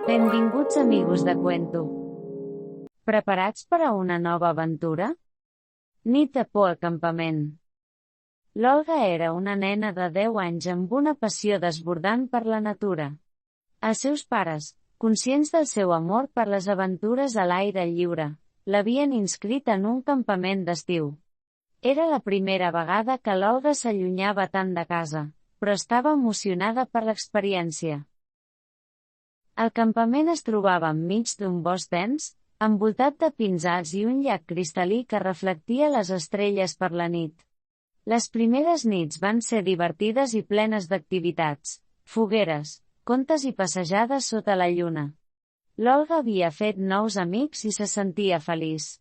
Benvinguts amigos de Cuento. Preparats per a una nova aventura? Nit de por al campament. L'Olga era una nena de 10 anys amb una passió desbordant per la natura. Els seus pares, conscients del seu amor per les aventures a l'aire lliure, l'havien inscrit en un campament d'estiu. Era la primera vegada que l'Olga s'allunyava tant de casa, però estava emocionada per l'experiència. El campament es trobava enmig d'un bosc dens, envoltat de pins alts i un llac cristal·lí que reflectia les estrelles per la nit. Les primeres nits van ser divertides i plenes d'activitats, fogueres, contes i passejades sota la lluna. L'Olga havia fet nous amics i se sentia feliç.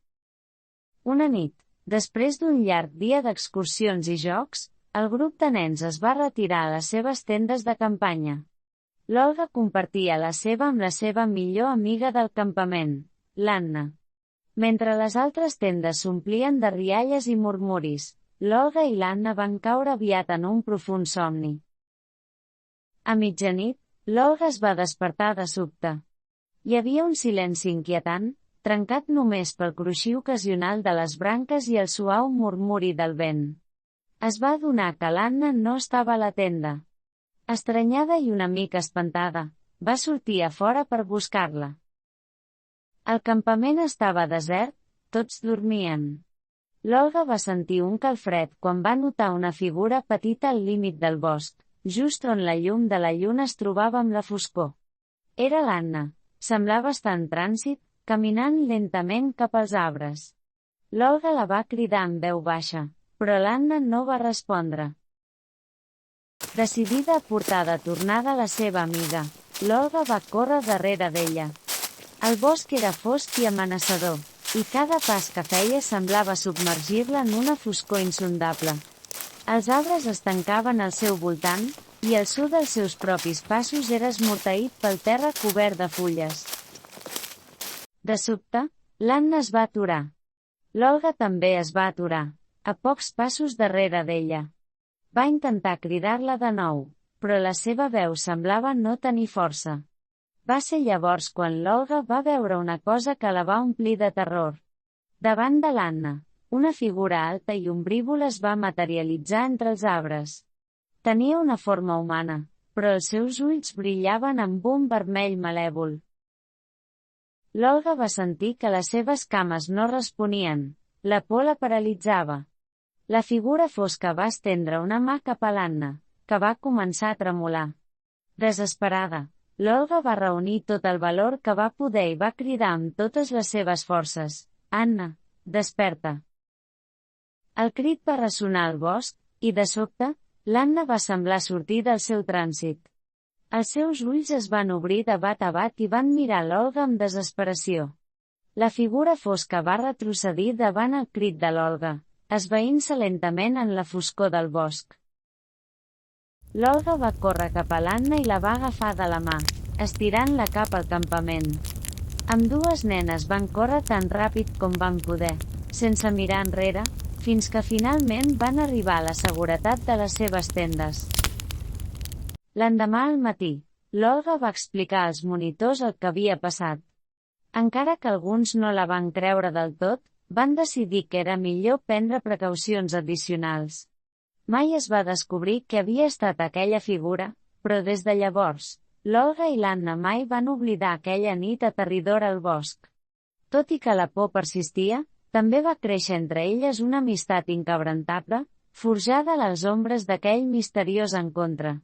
Una nit, després d'un llarg dia d'excursions i jocs, el grup de nens es va retirar a les seves tendes de campanya. L'Olga compartia la seva amb la seva millor amiga del campament, l'Anna. Mentre les altres tendes s'omplien de rialles i murmuris, l'Olga i l'Anna van caure aviat en un profund somni. A mitjanit, l'Olga es va despertar de sobte. Hi havia un silenci inquietant, trencat només pel cruixir ocasional de les branques i el suau murmuri del vent. Es va adonar que l'Anna no estava a la tenda. Estranyada i una mica espantada, va sortir a fora per buscar-la. El campament estava desert, tots dormien. L'Olga va sentir un calfred quan va notar una figura petita al límit del bosc, just on la llum de la lluna es trobava amb la foscor. Era l'Anna, semblava estar en trànsit, caminant lentament cap als arbres. L'Olga la va cridar en veu baixa, però l'Anna no va respondre. Decidida a portar de tornada la seva amiga, l'Olga va córrer darrere d'ella. El bosc era fosc i amenaçador, i cada pas que feia semblava submergir-la en una foscor insondable. Els arbres es tancaven al seu voltant, i el so dels seus propis passos era esmorteït pel terra cobert de fulles. De sobte, l'Anna es va aturar. L'Olga també es va aturar, a pocs passos darrere d'ella. Va intentar cridar-la de nou, però la seva veu semblava no tenir força. Va ser llavors quan l'Olga va veure una cosa que la va omplir de terror. Davant de l'Anna, una figura alta i ombrívola es va materialitzar entre els arbres. Tenia una forma humana, però els seus ulls brillaven amb un vermell malèvol. L'Olga va sentir que les seves cames no responien, la por la paralitzava. La figura fosca va estendre una mà cap a l'Anna, que va començar a tremolar. Desesperada, l'Olga va reunir tot el valor que va poder i va cridar amb totes les seves forces: «Anna, desperta!». El crit va ressonar al bosc, i de sobte, l'Anna va semblar sortir del seu trànsit. Els seus ulls es van obrir de bat a bat i van mirar l'Olga amb desesperació. La figura fosca va retrocedir davant el crit de l'Olga, esvaint-se lentament en la foscor del bosc. L'Olga va córrer cap a l'Anna i la va agafar de la mà, estirant-la cap al campament. Ambdues nenes van córrer tan ràpid com van poder, sense mirar enrere, fins que finalment van arribar a la seguretat de les seves tendes. L'endemà al matí, l'Olga va explicar als monitors el que havia passat. Encara que alguns no la van creure del tot, van decidir que era millor prendre precaucions addicionals. Mai es va descobrir què havia estat aquella figura, però des de llavors, l'Olga i l'Anna mai van oblidar aquella nit aterridora al bosc. Tot i que la por persistia, també va créixer entre elles una amistat inquebrantable, forjada a les ombres d'aquell misteriós encontre.